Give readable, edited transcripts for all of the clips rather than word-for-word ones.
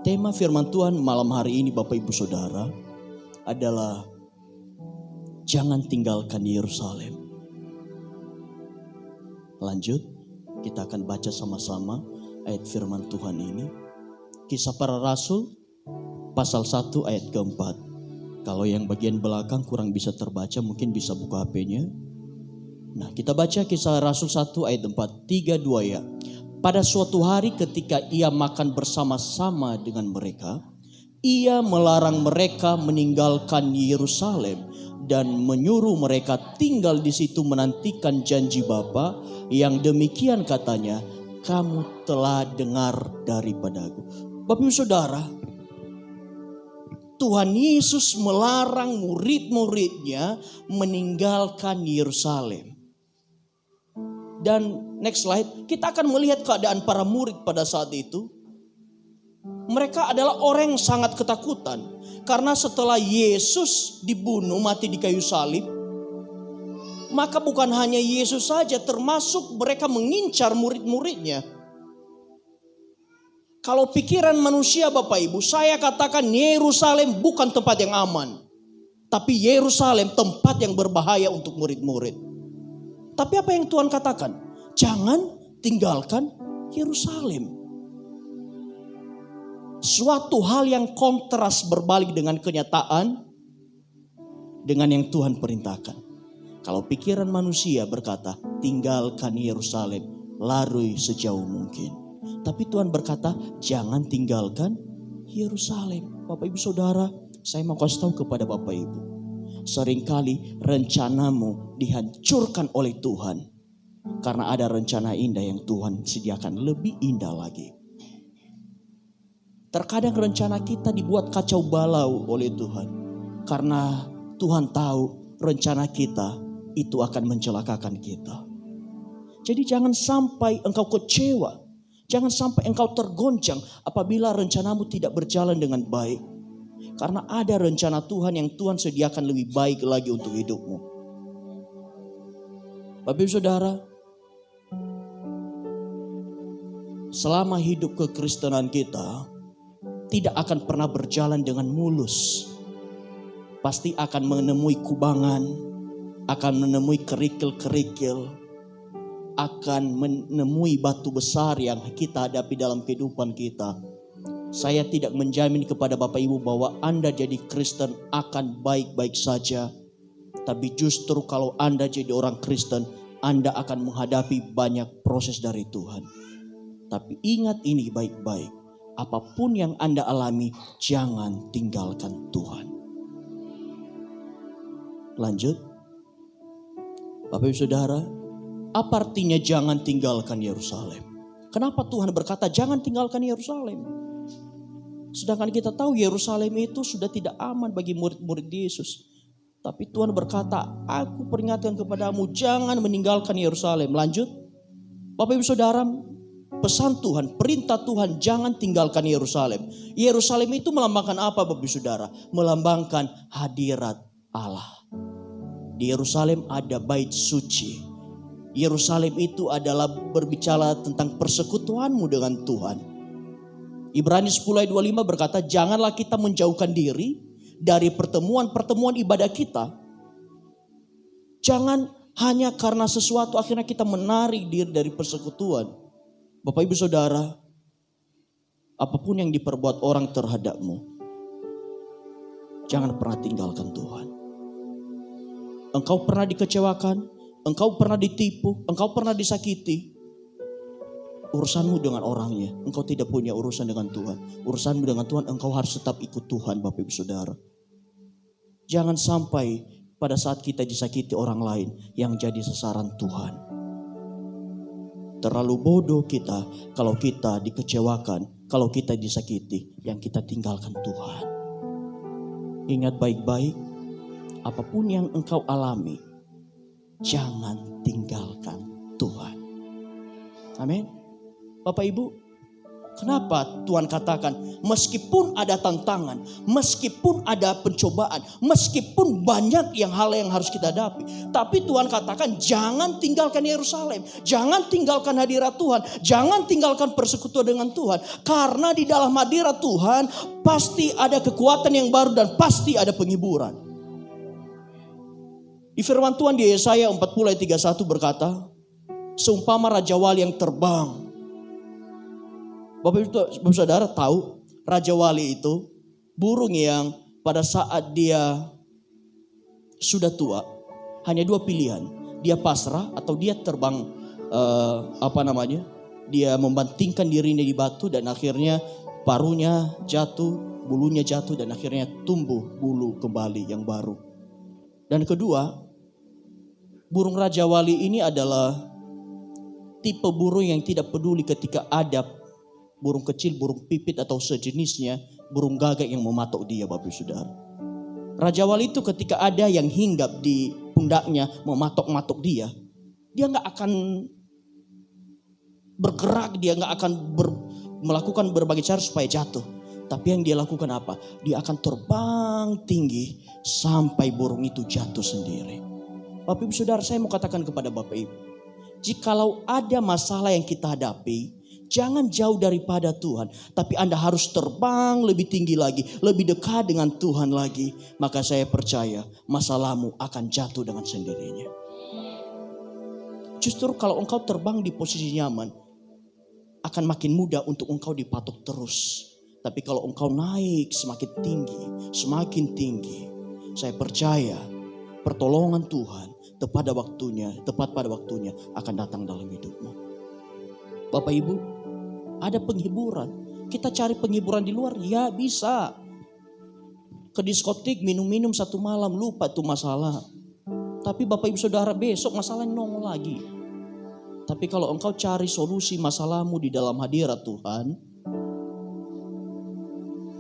Tema firman Tuhan malam hari ini Bapak Ibu Saudara adalah jangan tinggalkan Yerusalem. Lanjut, kita akan baca sama-sama ayat firman Tuhan ini. Kisah Para Rasul pasal 1 ayat keempat. Kalau yang bagian belakang kurang bisa terbaca, mungkin bisa buka HP-nya. Nah, kita baca Kisah Rasul 1 ayat 4, 3, 2 ya. Pada suatu hari ketika ia makan bersama-sama dengan mereka, ia melarang mereka meninggalkan Yerusalem dan menyuruh mereka tinggal di situ menantikan janji Bapa yang demikian katanya, kamu telah dengar daripadaku. Bapak Ibu Saudara, Tuhan Yesus melarang murid-muridnya meninggalkan Yerusalem. Dan next slide, kita akan melihat keadaan para murid pada saat itu. Mereka adalah orang yang sangat ketakutan. Karena setelah Yesus dibunuh mati di kayu salib, maka bukan hanya Yesus saja, termasuk mereka mengincar murid-muridnya. Kalau pikiran manusia Bapak Ibu, saya katakan Yerusalem bukan tempat yang aman. Tapi Yerusalem tempat yang berbahaya untuk murid-murid. Tapi apa yang Tuhan katakan? Jangan tinggalkan Yerusalem. Suatu hal yang kontras berbalik dengan kenyataan dengan yang Tuhan perintahkan. Kalau pikiran manusia berkata, tinggalkan Yerusalem, lari sejauh mungkin. Tapi Tuhan berkata, jangan tinggalkan Yerusalem. Bapak Ibu Saudara, saya mau kasih tahu kepada Bapak Ibu. Seringkali rencanamu dihancurkan oleh Tuhan. Karena ada rencana indah yang Tuhan sediakan lebih indah lagi. Terkadang rencana kita dibuat kacau balau oleh Tuhan. Karena Tuhan tahu rencana kita itu akan mencelakakan kita. Jadi jangan sampai engkau kecewa. Jangan sampai engkau tergoncang apabila rencanamu tidak berjalan dengan baik. Karena ada rencana Tuhan yang Tuhan sediakan lebih baik lagi untuk hidupmu. Bapak Ibu Saudara, selama hidup kekristenan kita tidak akan pernah berjalan dengan mulus. Pasti akan menemui kubangan, akan menemui kerikil-kerikil, akan menemui batu besar yang kita hadapi dalam kehidupan kita. Saya tidak menjamin kepada Bapak Ibu bahwa Anda jadi Kristen akan baik-baik saja. Tapi justru kalau Anda jadi orang Kristen, Anda akan menghadapi banyak proses dari Tuhan. Tapi ingat ini baik-baik. Apapun yang Anda alami, jangan tinggalkan Tuhan. Lanjut. Bapak Ibu Saudara, apa artinya jangan tinggalkan Yerusalem? Kenapa Tuhan berkata jangan tinggalkan Yerusalem? Sedangkan kita tahu Yerusalem itu sudah tidak aman bagi murid-murid Yesus. Tapi Tuhan berkata, aku peringatkan kepadamu jangan meninggalkan Yerusalem. Lanjut. Bapak Ibu Saudara, pesan Tuhan, perintah Tuhan jangan tinggalkan Yerusalem. Yerusalem itu melambangkan apa Bapak Ibu Saudara? Melambangkan hadirat Allah. Di Yerusalem ada bait suci. Yerusalem itu adalah berbicara tentang persekutuanmu dengan Tuhan. Ibrani 10 ayat 25 berkata, janganlah kita menjauhkan diri dari pertemuan-pertemuan ibadah kita. Jangan hanya karena sesuatu akhirnya kita menarik diri dari persekutuan. Bapak Ibu Saudara, apapun yang diperbuat orang terhadapmu, jangan pernah tinggalkan Tuhan. Engkau pernah dikecewakan, engkau pernah ditipu, engkau pernah disakiti. Urusanmu dengan orangnya, engkau tidak punya urusan dengan Tuhan. Urusanmu dengan Tuhan, engkau harus tetap ikut Tuhan Bapak Ibu Saudara. Jangan sampai pada saat kita disakiti orang lain yang jadi sasaran Tuhan. Terlalu bodoh kita kalau kita dikecewakan, kalau kita disakiti, yang kita tinggalkan Tuhan. Ingat baik-baik, apapun yang engkau alami, jangan tinggalkan Tuhan. Amin. Bapak Ibu, Kenapa Tuhan katakan meskipun ada tantangan, meskipun ada pencobaan, meskipun banyak hal yang harus kita hadapi, tapi Tuhan katakan jangan tinggalkan Yerusalem, jangan tinggalkan hadirat Tuhan, jangan tinggalkan persekutuan dengan Tuhan. Karena di dalam hadirat Tuhan pasti ada kekuatan yang baru dan pasti ada penghiburan. Di firman Tuhan di Yesaya 40 ayat 31 berkata, seumpama Raja Wali yang terbang. Bapak Ibu Saudara tahu Raja Wali itu burung yang pada saat dia sudah tua hanya dua pilihan. Dia pasrah atau dia terbang dia membantingkan dirinya di batu dan akhirnya paruhnya jatuh, bulunya jatuh dan akhirnya tumbuh bulu kembali yang baru. Dan kedua, burung Raja Wali ini adalah tipe burung yang tidak peduli ketika ada burung kecil, burung pipit atau sejenisnya, burung gagak yang mematok dia, Bapak Ibu Saudara. Raja Wali itu ketika ada yang hinggap di pundaknya mematok-matok dia nggak akan bergerak, dia nggak akan melakukan berbagai cara supaya jatuh. Tapi yang dia lakukan apa? Dia akan terbang tinggi sampai burung itu jatuh sendiri. Bapak Ibu Saudara, saya mau katakan kepada Bapak Ibu, jikalau ada masalah yang kita hadapi, jangan jauh daripada Tuhan. Tapi Anda harus terbang lebih tinggi lagi. Lebih dekat dengan Tuhan lagi. Maka saya percaya masalahmu akan jatuh dengan sendirinya. Justru kalau engkau terbang di posisi nyaman, akan makin mudah untuk engkau dipatok terus. Tapi kalau engkau naik semakin tinggi. Saya percaya pertolongan Tuhan tepat pada waktunya akan datang dalam hidupmu. Bapak Ibu, ada penghiburan. Kita cari penghiburan di luar, ya bisa. Ke diskotik minum-minum satu malam, lupa itu masalah. Tapi Bapak Ibu Saudara, besok masalahnya nongol lagi. Tapi kalau engkau cari solusi masalahmu di dalam hadirat Tuhan,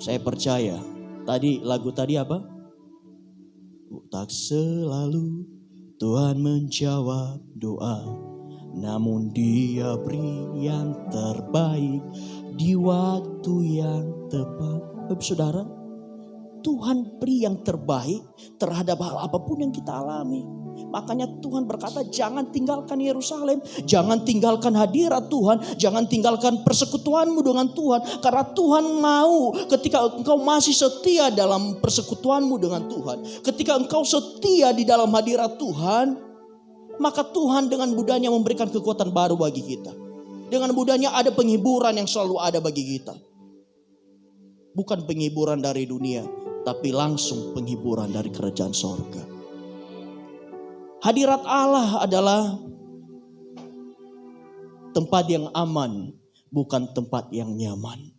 saya percaya. Lagu tadi apa? Tak selalu Tuhan menjawab doa, namun Dia beri yang terbaik di waktu yang tepat. Bapak Saudara, Tuhan beri yang terbaik terhadap hal apapun yang kita alami. Makanya Tuhan berkata jangan tinggalkan Yerusalem, jangan tinggalkan hadirat Tuhan, jangan tinggalkan persekutuanmu dengan Tuhan. Karena Tuhan mau ketika engkau masih setia dalam persekutuanmu dengan Tuhan, ketika engkau setia di dalam hadirat Tuhan, maka Tuhan dengan mudahnya memberikan kekuatan baru bagi kita. Dengan mudahnya ada penghiburan yang selalu ada bagi kita. Bukan penghiburan dari dunia, tapi langsung penghiburan dari kerajaan sorga. Hadirat Allah adalah tempat yang aman, bukan tempat yang nyaman.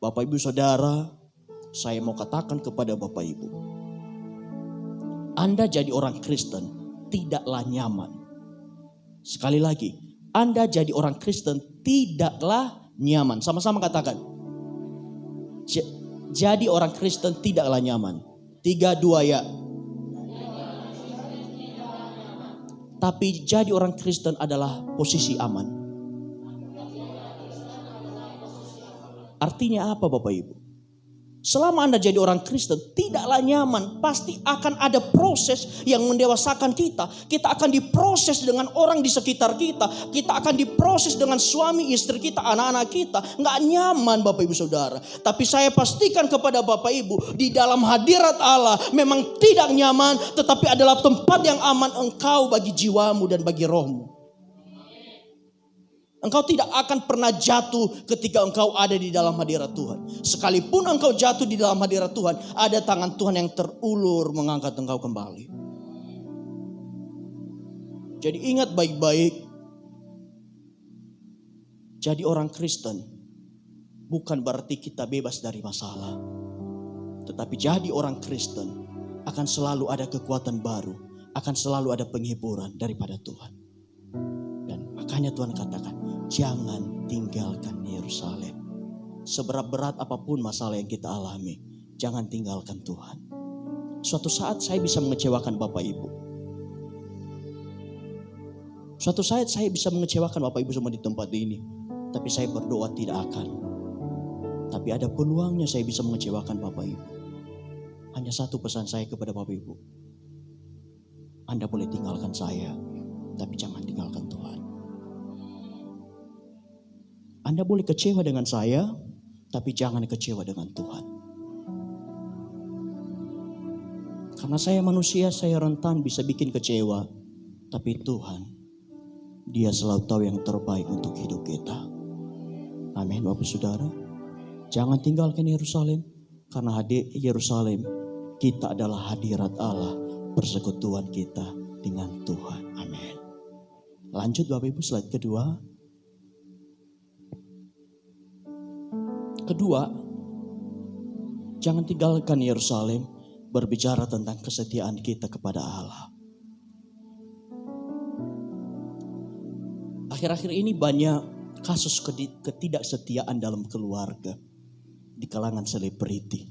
Bapak Ibu Saudara, saya mau katakan kepada Bapak Ibu, Anda jadi orang Kristen tidaklah nyaman. Sekali lagi, Anda jadi orang Kristen tidaklah nyaman. Sama-sama katakan. Jadi orang Kristen tidaklah nyaman. 3, 2 ya. Tapi jadi orang Kristen adalah posisi aman. Artinya apa Bapak Ibu? Selama Anda jadi orang Kristen tidaklah nyaman. Pasti akan ada proses yang mendewasakan kita. Kita akan diproses dengan orang di sekitar kita. Kita akan diproses dengan suami, istri kita, anak-anak kita. Nggak nyaman Bapak Ibu Saudara. Tapi saya pastikan kepada Bapak Ibu, di dalam hadirat Allah memang tidak nyaman, tetapi adalah tempat yang aman engkau bagi jiwamu dan bagi rohmu. Engkau tidak akan pernah jatuh ketika engkau ada di dalam hadirat Tuhan. Sekalipun engkau jatuh di dalam hadirat Tuhan, ada tangan Tuhan yang terulur mengangkat engkau kembali. Jadi ingat baik-baik. Jadi orang Kristen bukan berarti kita bebas dari masalah. Tetapi jadi orang Kristen akan selalu ada kekuatan baru. Akan selalu ada penghiburan daripada Tuhan. Dan makanya Tuhan katakan, jangan tinggalkan Yerusalem. Seberat-berat apapun masalah yang kita alami, jangan tinggalkan Tuhan. Suatu saat saya bisa mengecewakan Bapak Ibu. Suatu saat saya bisa mengecewakan Bapak Ibu semua di tempat ini. Tapi saya berdoa tidak akan. Tapi ada peluangnya saya bisa mengecewakan Bapak Ibu. Hanya satu pesan saya kepada Bapak Ibu. Anda boleh tinggalkan saya, tapi jangan tinggalkan Tuhan. Anda boleh kecewa dengan saya, tapi jangan kecewa dengan Tuhan. Karena saya manusia, saya rentan bisa bikin kecewa. Tapi Tuhan, Dia selalu tahu yang terbaik untuk hidup kita. Amin, Bapak Saudara. Jangan tinggalkan Yerusalem. Karena hadir Yerusalem, kita adalah hadirat Allah, persekutuan kita dengan Tuhan. Amin. Lanjut Bapak Ibu, slide kedua. Kedua, jangan tinggalkan Yerusalem, berbicara tentang kesetiaan kita kepada Allah. Akhir-akhir ini banyak kasus ketidaksetiaan dalam keluarga di kalangan selebriti.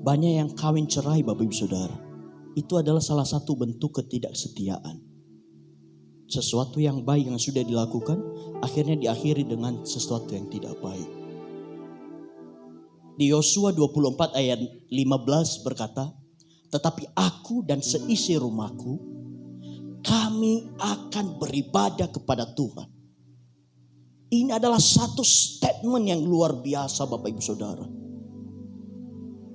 Banyak yang kawin cerai Bapak Ibu Saudara. Itu adalah salah satu bentuk ketidaksetiaan. Sesuatu yang baik yang sudah dilakukan akhirnya diakhiri dengan sesuatu yang tidak baik. Di Yosua 24 ayat 15 berkata, "Tetapi aku dan seisi rumahku, kami akan beribadah kepada Tuhan." Ini adalah satu statement yang luar biasa Bapak Ibu Saudara.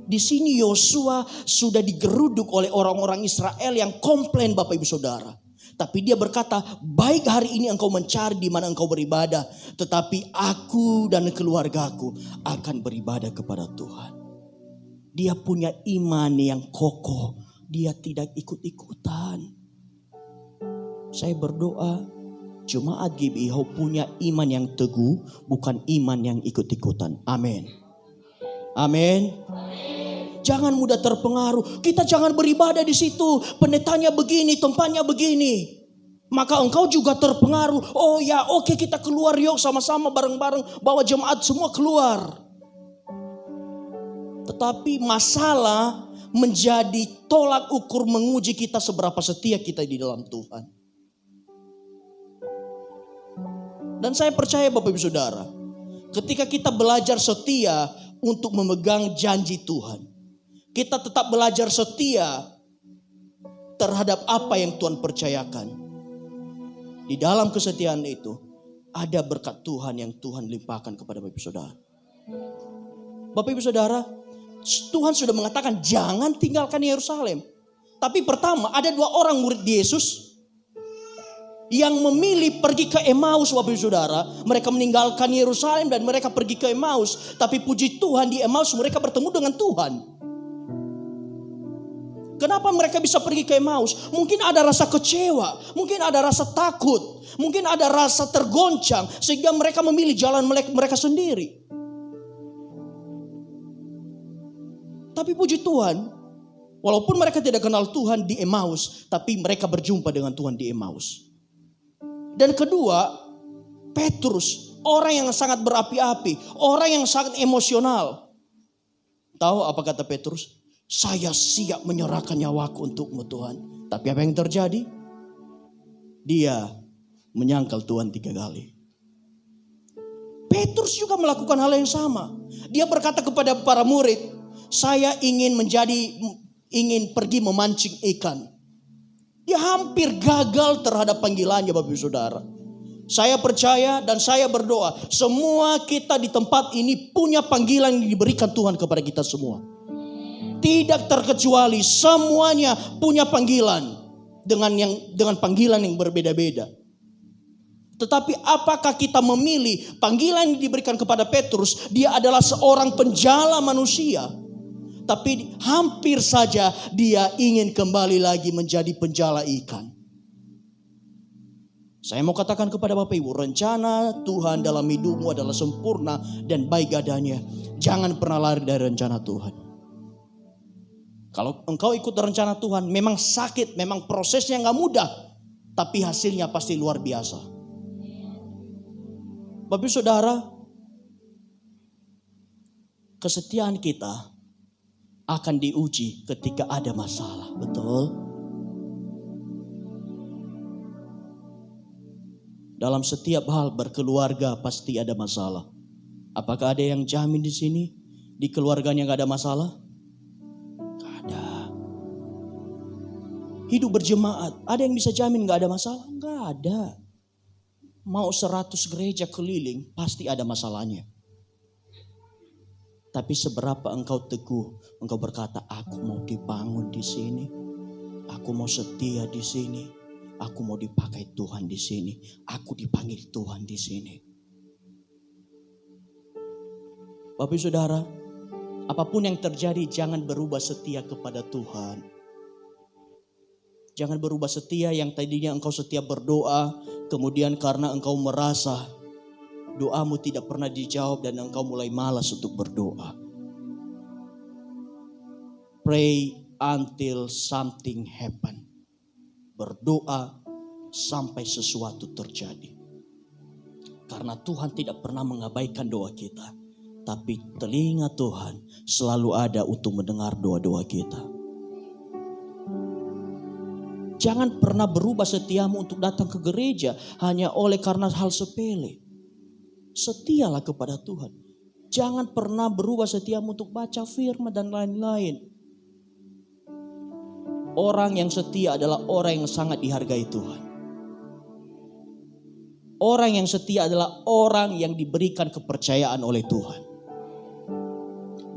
Di sini Yosua sudah digeruduk oleh orang-orang Israel yang komplain Bapak Ibu Saudara. Tapi dia berkata, baik hari ini engkau mencari di mana engkau beribadah. Tetapi aku dan keluargaku akan beribadah kepada Tuhan. Dia punya iman yang kokoh. Dia tidak ikut-ikutan. Saya berdoa, jemaat GBI punya iman yang teguh, bukan iman yang ikut-ikutan. Amin. Amin. Jangan mudah terpengaruh. Kita jangan beribadah di situ. Pendetanya begini, tempatnya begini. Maka engkau juga terpengaruh. Oh ya, oke, kita keluar yuk sama-sama bareng-bareng. Bawa jemaat semua keluar. Tetapi masalah menjadi tolak ukur menguji kita seberapa setia kita di dalam Tuhan. Dan saya percaya Bapak Ibu Saudara, ketika kita belajar setia untuk memegang janji Tuhan, kita tetap belajar setia terhadap apa yang Tuhan percayakan. Di dalam kesetiaan itu ada berkat Tuhan yang Tuhan limpahkan kepada Bapak Ibu Saudara. Bapak Ibu Saudara, Tuhan sudah mengatakan jangan tinggalkan Yerusalem. Tapi pertama ada 2 orang murid Yesus yang memilih pergi ke Emmaus Bapak Ibu Saudara. Mereka meninggalkan Yerusalem dan mereka pergi ke Emmaus. Tapi puji Tuhan di Emmaus mereka bertemu dengan Tuhan. Kenapa mereka bisa pergi ke Emmaus? Mungkin ada rasa kecewa, mungkin ada rasa takut, mungkin ada rasa tergoncang sehingga mereka memilih jalan mereka sendiri. Tapi puji Tuhan, walaupun mereka tidak kenal Tuhan di Emmaus, tapi mereka berjumpa dengan Tuhan di Emmaus. Dan kedua, Petrus, orang yang sangat berapi-api, orang yang sangat emosional. Tahu apa kata Petrus? Saya siap menyerahkan nyawaku untukmu Tuhan. Tapi apa yang terjadi? Dia menyangkal Tuhan 3 kali. Petrus juga melakukan hal yang sama. Dia berkata kepada para murid, saya ingin pergi memancing ikan. Dia hampir gagal terhadap panggilannya Bapak Ibu Saudara. Saya percaya dan saya berdoa, semua kita di tempat ini punya panggilan yang diberikan Tuhan kepada kita semua. Tidak terkecuali, semuanya punya panggilan dengan panggilan yang berbeda-beda. Tetapi apakah kita memilih panggilan yang diberikan kepada Petrus? Dia adalah seorang penjala manusia. Tapi hampir saja dia ingin kembali lagi menjadi penjala ikan. Saya mau katakan kepada Bapak Ibu, rencana Tuhan dalam hidupmu adalah sempurna dan baik adanya. Jangan pernah lari dari rencana Tuhan. Kalau engkau ikut rencana Tuhan, memang sakit, memang prosesnya gak mudah. Tapi hasilnya pasti luar biasa. Bapak Ibu Saudara, kesetiaan kita akan diuji ketika ada masalah. Betul? Dalam setiap hal berkeluarga pasti ada masalah. Apakah ada yang jamin di sini? Di keluarganya gak ada masalah? Gak ada. Hidup berjemaat, ada yang bisa jamin gak ada masalah? Gak ada. Mau 100 gereja keliling, pasti ada masalahnya. Tapi seberapa engkau teguh, engkau berkata, aku mau dibangun di sini. Aku mau setia di sini. Aku mau dipakai Tuhan di sini. Aku dipanggil Tuhan di sini. Bapak Ibu Saudara, apapun yang terjadi jangan berubah setia kepada Tuhan. Jangan berubah setia yang tadinya engkau setia berdoa, kemudian karena engkau merasa doamu tidak pernah dijawab dan engkau mulai malas untuk berdoa. Pray until something happen. Berdoa sampai sesuatu terjadi. Karena Tuhan tidak pernah mengabaikan doa kita. Tapi telinga Tuhan selalu ada untuk mendengar doa-doa kita. Jangan pernah berubah setiamu untuk datang ke gereja hanya oleh karena hal sepele. Setialah kepada Tuhan. Jangan pernah berubah setiamu untuk baca firman dan lain-lain. Orang yang setia adalah orang yang sangat dihargai Tuhan. Orang yang setia adalah orang yang diberikan kepercayaan oleh Tuhan.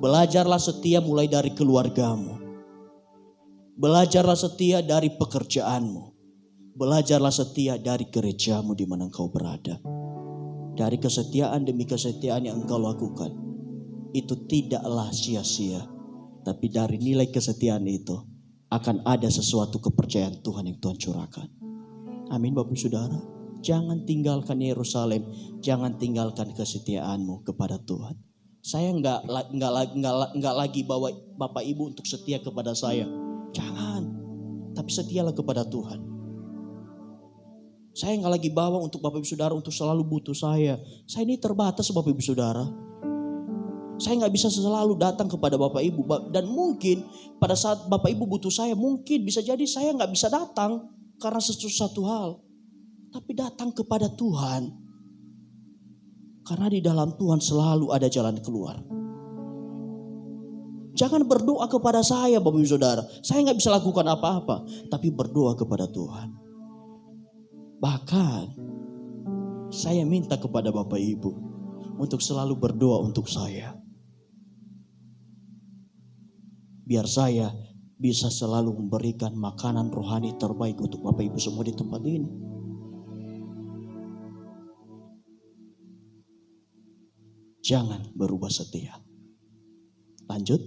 Belajarlah setia mulai dari keluargamu. Belajarlah setia dari pekerjaanmu. Belajarlah setia dari gerejamu di mana engkau berada. Dari kesetiaan demi kesetiaan yang engkau lakukan. Itu tidaklah sia-sia. Tapi dari nilai kesetiaan itu akan ada sesuatu kepercayaan Tuhan yang Tuhan curahkan. Amin Bapak Saudara. Jangan tinggalkan Yerusalem. Jangan tinggalkan kesetiaanmu kepada Tuhan. Saya enggak lagi bawa Bapak Ibu untuk setia kepada saya. Jangan, tapi setialah kepada Tuhan. Saya nggak lagi bawa untuk Bapak Ibu Saudara untuk selalu butuh saya. Saya ini terbatas Bapak Ibu Saudara. Saya nggak bisa selalu datang kepada Bapak Ibu. Dan mungkin pada saat Bapak Ibu butuh saya, mungkin bisa jadi saya nggak bisa datang karena satu hal. Tapi datang kepada Tuhan. Karena di dalam Tuhan selalu ada jalan keluar. Jangan berdoa kepada saya Bapak Ibu Saudara. Saya gak bisa lakukan apa-apa. Tapi berdoa kepada Tuhan. Bahkan saya minta kepada Bapak Ibu untuk selalu berdoa untuk saya. Biar saya bisa selalu memberikan makanan rohani terbaik untuk Bapak Ibu semua di tempat ini. Jangan berubah setia. Lanjut.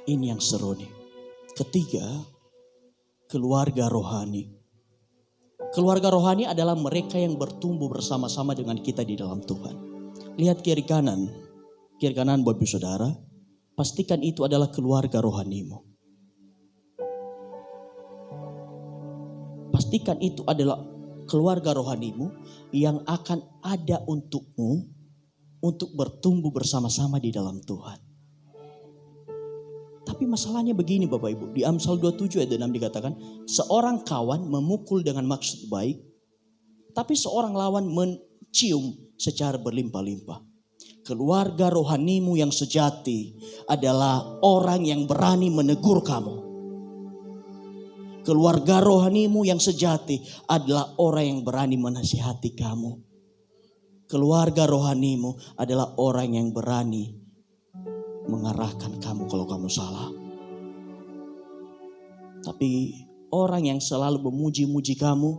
Ini yang seru nih. Ketiga, keluarga rohani. Keluarga rohani adalah mereka yang bertumbuh bersama-sama dengan kita di dalam Tuhan. Lihat kiri kanan Bapak Ibu Saudara. Pastikan itu adalah keluarga rohanimu. Pastikan itu adalah keluarga rohanimu yang akan ada untukmu untuk bertumbuh bersama-sama di dalam Tuhan. Tapi masalahnya begini Bapak Ibu. Di Amsal 27 ayat 6 dikatakan. Seorang kawan memukul dengan maksud baik. Tapi seorang lawan mencium secara berlimpah-limpah. Keluarga rohanimu yang sejati adalah orang yang berani menegur kamu. Keluarga rohanimu yang sejati adalah orang yang berani menasihati kamu. Keluarga rohanimu adalah orang yang berani mengarahkan kamu kalau kamu salah. Tapi orang yang selalu memuji-muji kamu,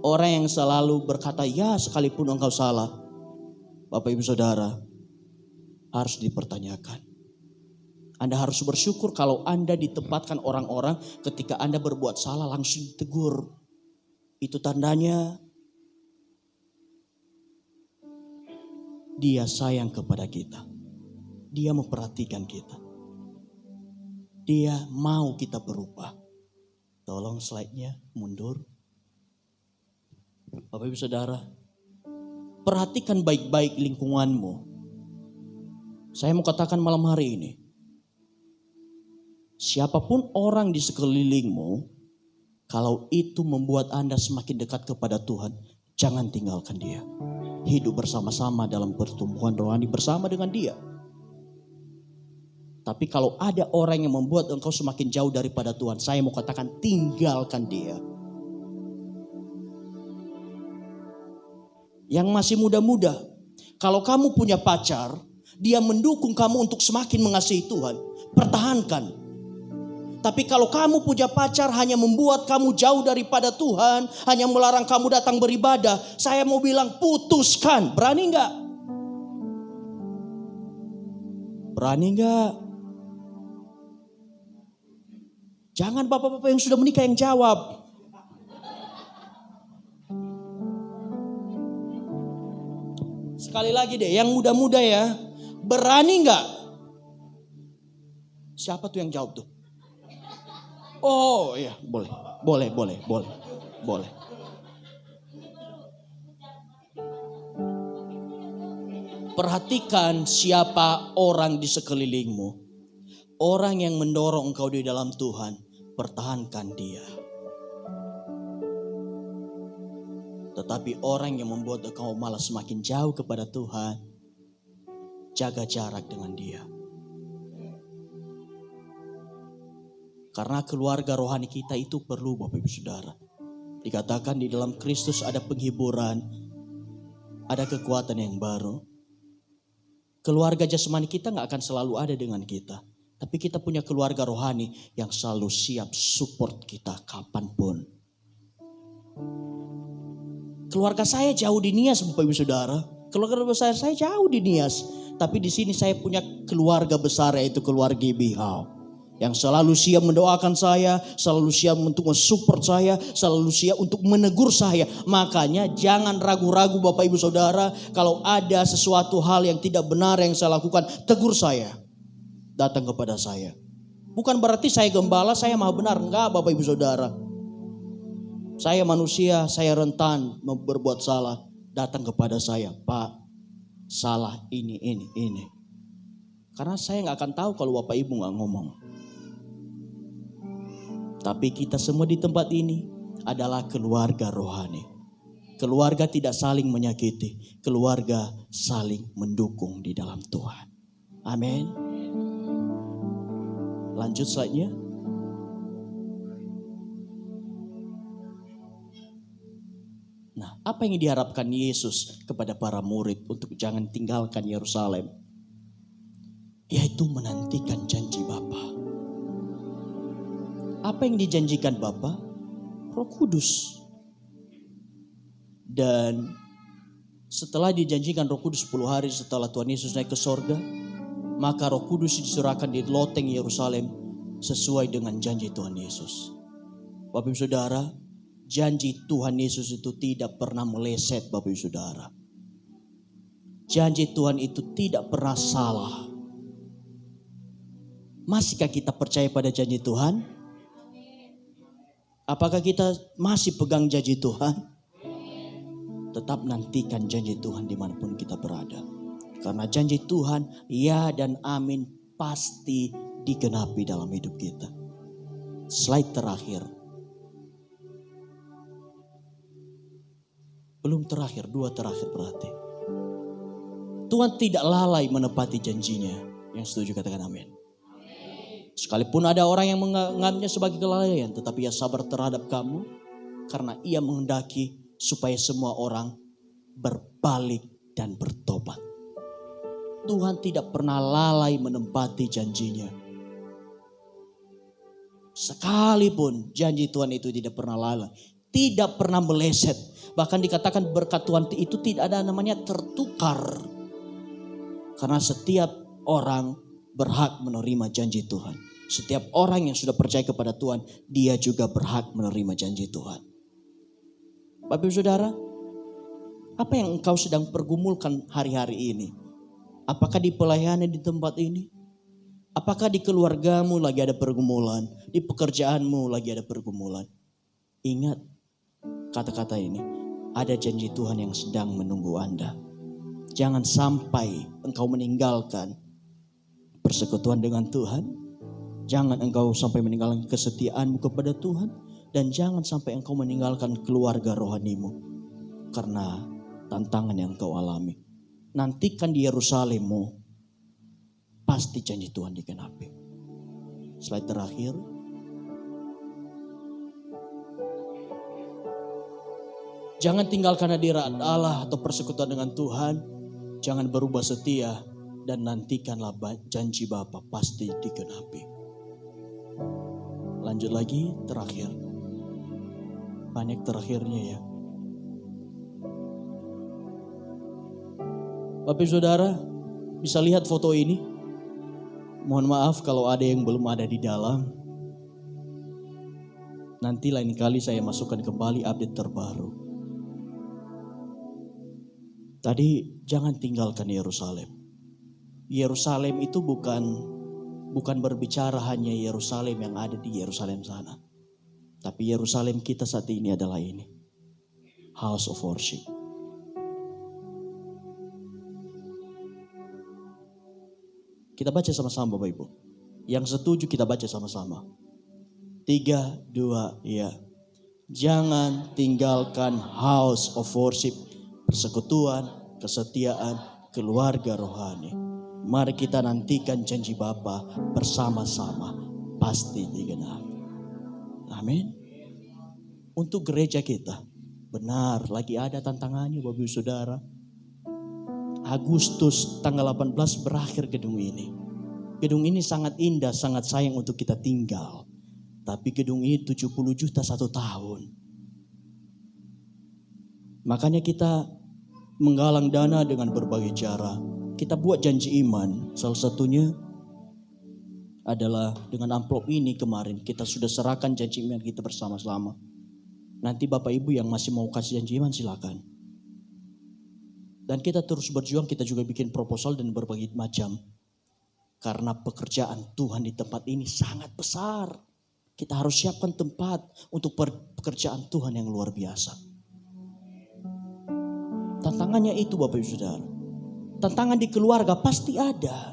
orang yang selalu berkata ya sekalipun engkau salah, Bapak Ibu Saudara, harus dipertanyakan. Anda harus bersyukur kalau Anda ditempatkan orang-orang ketika Anda berbuat salah langsung ditegur. Itu tandanya dia sayang kepada kita. Dia memperhatikan kita. Dia mau kita berubah. Tolong slide-nya mundur. Bapak Ibu Saudara, perhatikan baik-baik lingkunganmu. Saya mau katakan malam hari ini. Siapapun orang di sekelilingmu, Kalau itu membuat Anda semakin dekat kepada Tuhan, jangan tinggalkan dia. Hidup bersama-sama dalam pertumbuhan rohani bersama dengan dia. Tapi kalau ada orang yang membuat engkau semakin jauh daripada Tuhan, saya mau katakan tinggalkan dia. Yang masih muda-muda, kalau kamu punya pacar, dia mendukung kamu untuk semakin mengasihi Tuhan, pertahankan. Tapi kalau kamu punya pacar hanya membuat kamu jauh daripada Tuhan, hanya melarang kamu datang beribadah, saya mau bilang putuskan. Berani enggak? Berani enggak? Jangan bapak-bapak yang sudah menikah yang jawab. Sekali lagi deh, yang muda-muda ya, berani nggak? Siapa tuh yang jawab tuh? Oh iya, boleh. Perhatikan siapa orang di sekelilingmu. Orang yang mendorong engkau di dalam Tuhan, pertahankan dia. Tetapi orang yang membuat engkau malah semakin jauh kepada Tuhan, jaga jarak dengan dia. Karena keluarga rohani kita itu perlu, Bapak Ibu Saudara. Dikatakan di dalam Kristus ada penghiburan, ada kekuatan yang baru. Keluarga jasmani kita gak akan selalu ada dengan kita. Tapi kita punya keluarga rohani yang selalu siap support kita kapanpun. Keluarga saya jauh di Nias, Bapak Ibu Saudara. Keluarga besar saya jauh di Nias. Tapi di sini saya punya keluarga besar, yaitu keluarga Bihau. Yang selalu siap mendoakan saya, selalu siap untuk mensupport saya, selalu siap untuk menegur saya. Makanya jangan ragu-ragu Bapak Ibu Saudara. Kalau ada sesuatu hal yang tidak benar yang saya lakukan, tegur saya. Datang kepada saya. Bukan berarti saya gembala, saya maha benar. Enggak Bapak Ibu Saudara. Saya manusia, saya rentan berbuat salah. Datang kepada saya, Pak, salah ini. Karena saya gak akan tahu kalau Bapak Ibu gak ngomong. Tapi kita semua di tempat ini adalah keluarga rohani. Keluarga tidak saling menyakiti. Keluarga saling mendukung di dalam Tuhan. Amin. Lanjut slide-nya. Nah, apa yang diharapkan Yesus kepada para murid untuk jangan tinggalkan Yerusalem? Yaitu menantikan janji Bapa. Apa yang dijanjikan Bapa? Roh Kudus. Dan setelah dijanjikan Roh Kudus 10 hari setelah Tuhan Yesus naik ke sorga, maka Roh Kudus diserahkan di loteng Yerusalem sesuai dengan janji Tuhan Yesus. Bapak Ibu Saudara, janji Tuhan Yesus itu tidak pernah meleset, Bapak Ibu Saudara. Janji Tuhan itu tidak pernah salah. Masihkah kita percaya pada janji Tuhan? Apakah kita masih pegang janji Tuhan? Tetap nantikan janji Tuhan dimanapun kita berada. Karena janji Tuhan, ya dan amin, pasti digenapi dalam hidup kita. Slide terakhir. Belum terakhir, 2 terakhir berarti. Tuhan tidak lalai menepati janjinya. Yang setuju katakan amin. Sekalipun ada orang yang menganggapnya sebagai kelalaian, tetapi ia sabar terhadap kamu. Karena ia menghendaki supaya semua orang berbalik dan bertobat. Tuhan tidak pernah lalai menepati janjinya. Sekalipun janji Tuhan itu tidak pernah lalai. Tidak pernah meleset. Bahkan dikatakan berkat Tuhan itu tidak ada namanya tertukar. Karena setiap orang berhak menerima janji Tuhan. Setiap orang yang sudah percaya kepada Tuhan, dia juga berhak menerima janji Tuhan. Bapak Ibu Saudara, apa yang engkau sedang pergumulkan hari-hari ini? Apakah di pelayanan di tempat ini? Apakah di keluargamu lagi ada pergumulan? Di pekerjaanmu lagi ada pergumulan? Ingat kata-kata ini. Ada janji Tuhan yang sedang menunggu Anda. Jangan sampai engkau meninggalkan persekutuan dengan Tuhan. Jangan engkau sampai meninggalkan kesetiaanmu kepada Tuhan. Dan jangan sampai engkau meninggalkan keluarga rohanimu karena tantangan yang engkau alami. Nantikan di Yerusalemmu, pasti janji Tuhan digenapi. Slide terakhir. Jangan tinggalkan hadirat Allah atau persekutuan dengan Tuhan. Jangan berubah setia dan nantikanlah janji Bapa pasti digenapi. Lanjut lagi, terakhir. Banyak terakhirnya ya. Bapak Saudara, bisa lihat foto ini? Mohon maaf kalau ada yang belum ada di dalam. Nanti lain kali saya masukkan kembali update terbaru. Tadi jangan tinggalkan Yerusalem. Yerusalem itu bukan berbicara hanya Yerusalem yang ada di Yerusalem sana. Tapi Yerusalem kita saat ini adalah ini. House of Worship. Kita baca sama-sama Bapak Ibu. Yang setuju kita baca sama-sama. 3, 2, ya. Jangan tinggalkan house of worship, persekutuan, kesetiaan, keluarga rohani. Mari kita nantikan janji Bapa bersama-sama, pasti digenapi. Amin. Untuk gereja kita, benar lagi ada tantangannya Bapak Ibu Saudara. Agustus tanggal 18 berakhir gedung ini. Gedung ini sangat indah, sangat sayang untuk kita tinggal. Tapi gedung ini 70 juta 1 tahun. Makanya kita menggalang dana dengan berbagai cara. Kita buat janji iman. Salah satunya adalah dengan amplop ini kemarin. Kita sudah serahkan janji iman kita bersama-sama. Nanti Bapak Ibu yang masih mau kasih janji iman silakan. Dan kita terus berjuang, kita juga bikin proposal dan berbagai macam. Karena pekerjaan Tuhan di tempat ini sangat besar. Kita harus siapkan tempat untuk pekerjaan Tuhan yang luar biasa. Tantangannya itu Bapak Ibu Saudara. Tantangan di keluarga pasti ada.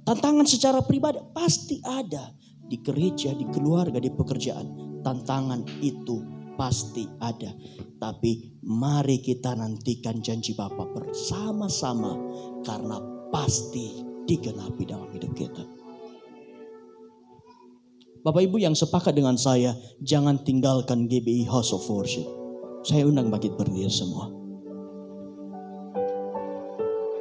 Tantangan secara pribadi pasti ada. Di gereja, di keluarga, di pekerjaan. Tantangan itu pasti ada. Tapi mari kita nantikan janji Bapa bersama-sama. Karena pasti digenapi dalam hidup kita. Bapak Ibu yang sepakat dengan saya, jangan tinggalkan GBI House of Worship. Saya undang bangkit berdiri semua.